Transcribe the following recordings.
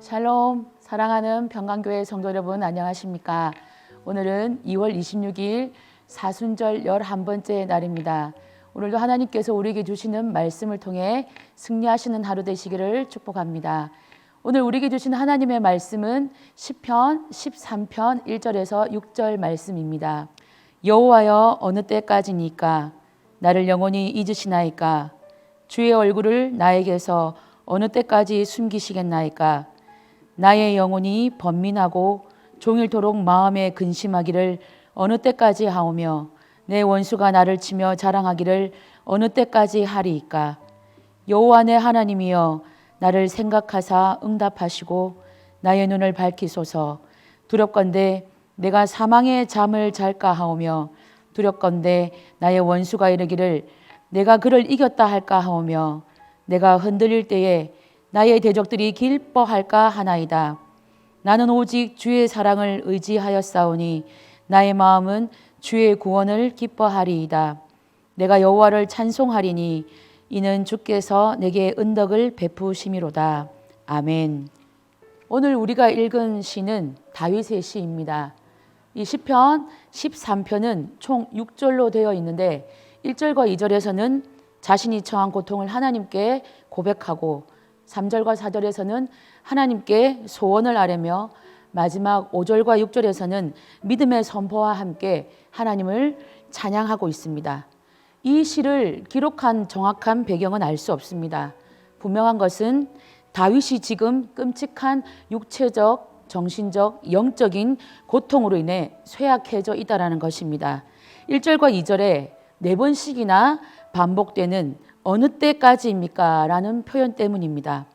샬롬, 사랑하는 평강교회 성도 여러분 안녕하십니까? 오늘은 2월 26일 사순절 11번째 날입니다. 오늘도 하나님께서 우리에게 주시는 말씀을 통해 승리하시는 하루 되시기를 축복합니다. 오늘 우리에게 주신 하나님의 말씀은 시편 13편 1절에서 6절 말씀입니다. 여호와여, 어느 때까지니까 나를 영원히 잊으시나이까? 주의 얼굴을 나에게서 어느 때까지 숨기시겠나이까? 나의 영혼이 번민하고 종일토록 마음에 근심하기를 어느 때까지 하오며 내 원수가 나를 치며 자랑하기를 어느 때까지 하리이까? 여호와 내 하나님이여, 나를 생각하사 응답하시고 나의 눈을 밝히소서. 두렵건대 내가 사망의 잠을 잘까 하오며 두렵건대 나의 원수가 이르기를 내가 그를 이겼다 할까 하오며 내가 흔들릴 때에 나의 대적들이 기뻐할까 하나이다. 나는 오직 주의 사랑을 의지하였사오니 나의 마음은 주의 구원을 기뻐하리이다. 내가 여호와를 찬송하리니 이는 주께서 내게 은덕을 베푸심이로다. 아멘. 오늘 우리가 읽은 시는 다윗의 시입니다. 이 시편 13편은 총 6절로 되어 있는데 1절과 2절에서는 자신이 처한 고통을 하나님께 고백하고 3절과 4절에서는 하나님께 소원을 아뢰며 마지막 5절과 6절에서는 믿음의 선포와 함께 하나님을 찬양하고 있습니다. 이 시를 기록한 정확한 배경은 알 수 없습니다. 분명한 것은 다윗이 지금 끔찍한 육체적, 정신적, 영적인 고통으로 인해 쇠약해져 있다는 것입니다. 1절과 2절에 4번씩이나 반복되는 어느 때까지입니까? 라는 표현 때문입니다.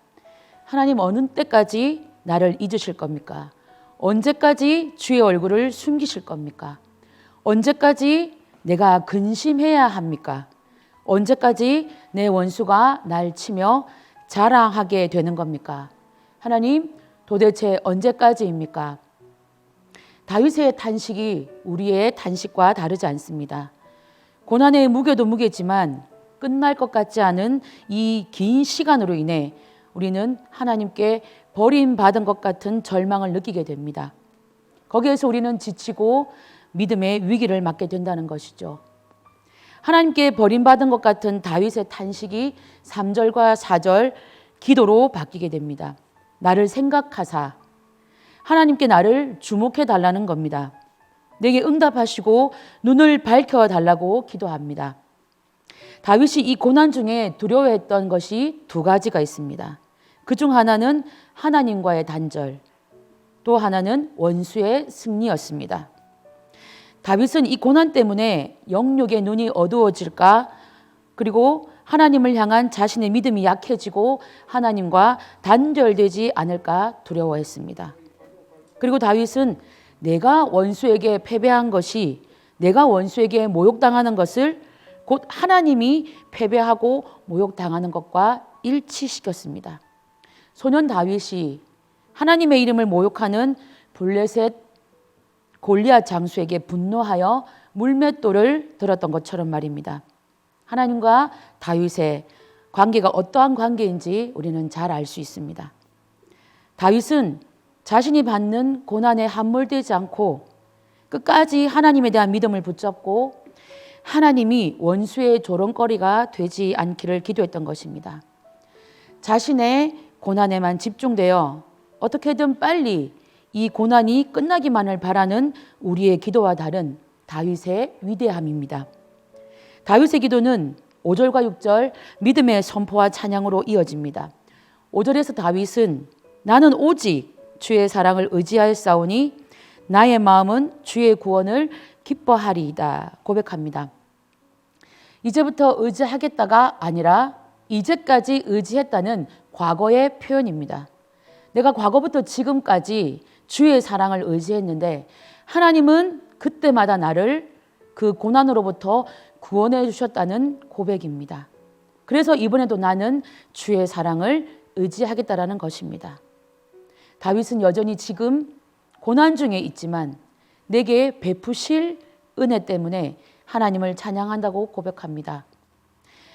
하나님, 어느 때까지 나를 잊으실 겁니까? 언제까지 주의 얼굴을 숨기실 겁니까? 언제까지 내가 근심해야 합니까? 언제까지 내 원수가 날 치며 자랑하게 되는 겁니까? 하나님, 도대체 언제까지입니까? 다윗의 탄식이 우리의 탄식과 다르지 않습니다. 고난의 무게도 무게지만 끝날 것 같지 않은 이 긴 시간으로 인해 우리는 하나님께 버림받은 것 같은 절망을 느끼게 됩니다. 거기에서 우리는 지치고 믿음의 위기를 맞게 된다는 것이죠. 하나님께 버림받은 것 같은 다윗의 탄식이 3절과 4절 기도로 바뀌게 됩니다. 나를 생각하사 하나님께 나를 주목해 달라는 겁니다. 내게 응답하시고 눈을 밝혀달라고 기도합니다. 다윗이 이 고난 중에 두려워했던 것이 2가지가 있습니다. 그중 하나는 하나님과의 단절, 또 하나는 원수의 승리였습니다. 다윗은 이 고난 때문에 영육의 눈이 어두워질까, 그리고 하나님을 향한 자신의 믿음이 약해지고 하나님과 단절되지 않을까 두려워했습니다. 그리고 다윗은 내가 원수에게 패배한 것이, 내가 원수에게 모욕당하는 것을 곧 하나님이 패배하고 모욕당하는 것과 일치시켰습니다. 소년 다윗이 하나님의 이름을 모욕하는 블레셋 골리앗 장수에게 분노하여 물맷돌을 들었던 것처럼 말입니다. 하나님과 다윗의 관계가 어떠한 관계인지 우리는 잘 알 수 있습니다. 다윗은 자신이 받는 고난에 함몰되지 않고 끝까지 하나님에 대한 믿음을 붙잡고 하나님이 원수의 조롱거리가 되지 않기를 기도했던 것입니다. 자신의 고난에만 집중되어 어떻게든 빨리 이 고난이 끝나기만을 바라는 우리의 기도와 다른 다윗의 위대함입니다. 다윗의 기도는 5절과 6절 믿음의 선포와 찬양으로 이어집니다. 5절에서 다윗은 나는 오직 주의 사랑을 의지하였사오니 나의 마음은 주의 구원을 기뻐하리이다 고백합니다. 이제부터 의지하겠다가 아니라 이제까지 의지했다는 과거의 표현입니다. 내가 과거부터 지금까지 주의 사랑을 의지했는데 하나님은 그때마다 나를 그 고난으로부터 구원해 주셨다는 고백입니다. 그래서 이번에도 나는 주의 사랑을 의지하겠다라는 것입니다. 다윗은 여전히 지금 고난 중에 있지만 내게 베푸실 은혜 때문에 하나님을 찬양한다고 고백합니다.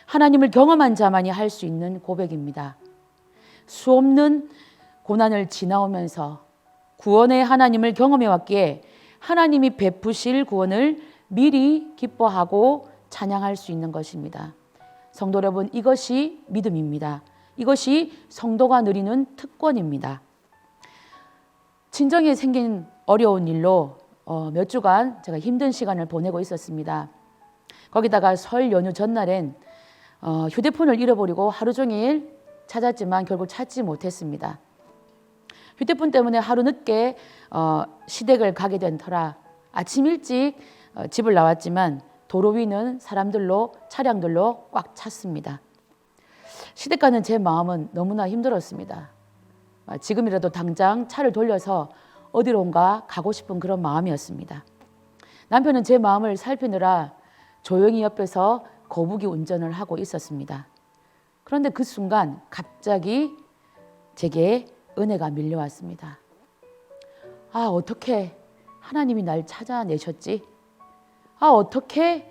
하나님을 경험한 자만이 할 수 있는 고백입니다. 수없는 고난을 지나오면서 구원의 하나님을 경험해 왔기에 하나님이 베푸실 구원을 미리 기뻐하고 찬양할 수 있는 것입니다. 성도 여러분, 이것이 믿음입니다. 이것이 성도가 누리는 특권입니다. 친정에 생긴 어려운 일로 몇 주간 제가 힘든 시간을 보내고 있었습니다. 거기다가 설 연휴 전날엔 휴대폰을 잃어버리고 하루 종일 찾았지만 결국 찾지 못했습니다. 휴대폰 때문에 하루 늦게 시댁을 가게 된 터라 아침 일찍 집을 나왔지만 도로 위는 사람들로 차량들로 꽉 찼습니다. 시댁 가는 제 마음은 너무나 힘들었습니다. 지금이라도 당장 차를 돌려서 어디론가 가고 싶은 그런 마음이었습니다. 남편은 제 마음을 살피느라 조용히 옆에서 거북이 운전을 하고 있었습니다. 그런데 그 순간 갑자기 제게 은혜가 밀려왔습니다. 아, 어떻게 하나님이 날 찾아내셨지? 아, 어떻게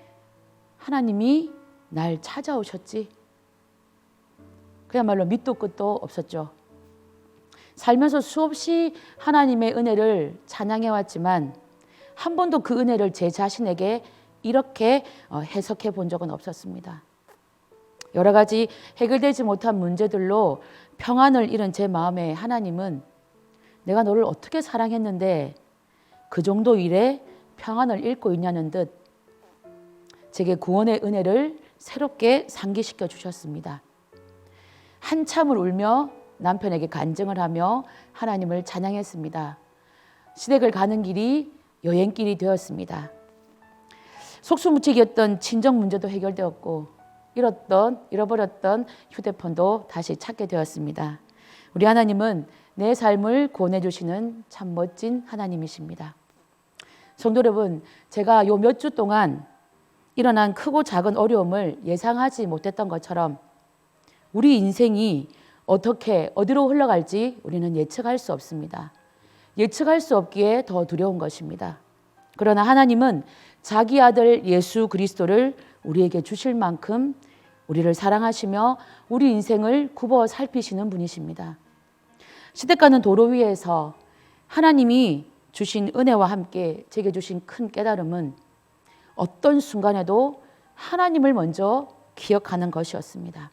하나님이 날 찾아오셨지? 그야말로 밑도 끝도 없었죠. 살면서 수없이 하나님의 은혜를 찬양해왔지만 한 번도 그 은혜를 제 자신에게 이렇게 해석해 본 적은 없었습니다. 여러 가지 해결되지 못한 문제들로 평안을 잃은 제 마음에 하나님은 내가 너를 어떻게 사랑했는데 그 정도 일에 평안을 잃고 있냐는 듯 제게 구원의 은혜를 새롭게 상기시켜 주셨습니다. 한참을 울며 남편에게 간증을 하며 하나님을 찬양했습니다. 시댁을 가는 길이 여행길이 되었습니다. 속수무책이었던 친정 문제도 해결되었고 잃어버렸던 휴대폰도 다시 찾게 되었습니다. 우리 하나님은 내 삶을 구원해 주시는 참 멋진 하나님이십니다. 성도 여러분, 제가 요 몇 주 동안 일어난 크고 작은 어려움을 예상하지 못했던 것처럼 우리 인생이 어떻게 어디로 흘러갈지 우리는 예측할 수 없습니다. 예측할 수 없기에 더 두려운 것입니다. 그러나 하나님은 자기 아들 예수 그리스도를 우리에게 주실 만큼 우리를 사랑하시며 우리 인생을 굽어 살피시는 분이십니다. 시댁 가는 도로 위에서 하나님이 주신 은혜와 함께 제게 주신 큰 깨달음은 어떤 순간에도 하나님을 먼저 기억하는 것이었습니다.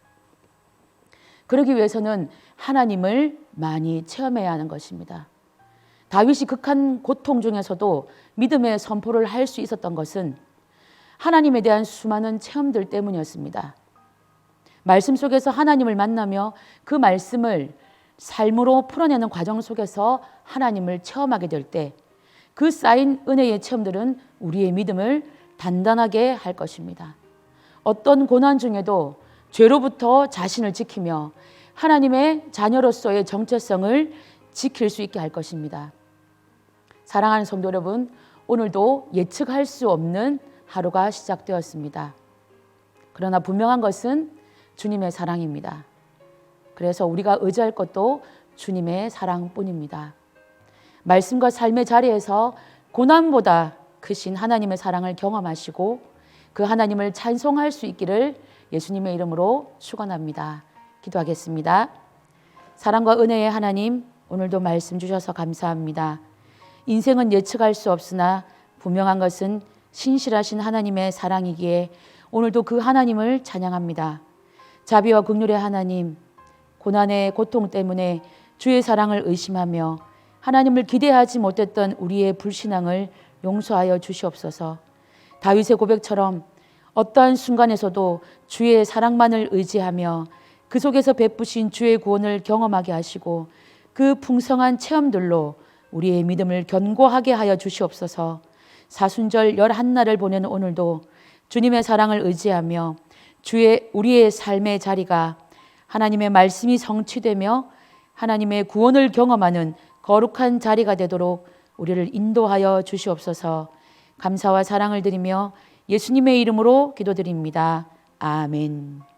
그러기 위해서는 하나님을 많이 체험해야 하는 것입니다. 다윗이 극한 고통 중에서도 믿음의 선포를 할 수 있었던 것은 하나님에 대한 수많은 체험들 때문이었습니다. 말씀 속에서 하나님을 만나며 그 말씀을 삶으로 풀어내는 과정 속에서 하나님을 체험하게 될 때 그 쌓인 은혜의 체험들은 우리의 믿음을 단단하게 할 것입니다. 어떤 고난 중에도 죄로부터 자신을 지키며 하나님의 자녀로서의 정체성을 지킬 수 있게 할 것입니다. 사랑하는 성도 여러분, 오늘도 예측할 수 없는 하루가 시작되었습니다. 그러나 분명한 것은 주님의 사랑입니다. 그래서 우리가 의지할 것도 주님의 사랑뿐입니다. 말씀과 삶의 자리에서 고난보다 크신 하나님의 사랑을 경험하시고 그 하나님을 찬송할 수 있기를 예수님의 이름으로 축원합니다. 기도하겠습니다. 사랑과 은혜의 하나님, 오늘도 말씀 주셔서 감사합니다. 인생은 예측할 수 없으나 분명한 것은 신실하신 하나님의 사랑이기에 오늘도 그 하나님을 찬양합니다. 자비와 긍휼의 하나님, 고난의 고통 때문에 주의 사랑을 의심하며 하나님을 기대하지 못했던 우리의 불신앙을 용서하여 주시옵소서. 다윗의 고백처럼 어떠한 순간에서도 주의 사랑만을 의지하며 그 속에서 베푸신 주의 구원을 경험하게 하시고 그 풍성한 체험들로 우리의 믿음을 견고하게 하여 주시옵소서. 사순절 11날을 보내는 오늘도 주님의 사랑을 의지하며 우리의 삶의 자리가 하나님의 말씀이 성취되며 하나님의 구원을 경험하는 거룩한 자리가 되도록 우리를 인도하여 주시옵소서. 감사와 사랑을 드리며 예수님의 이름으로 기도드립니다. 아멘.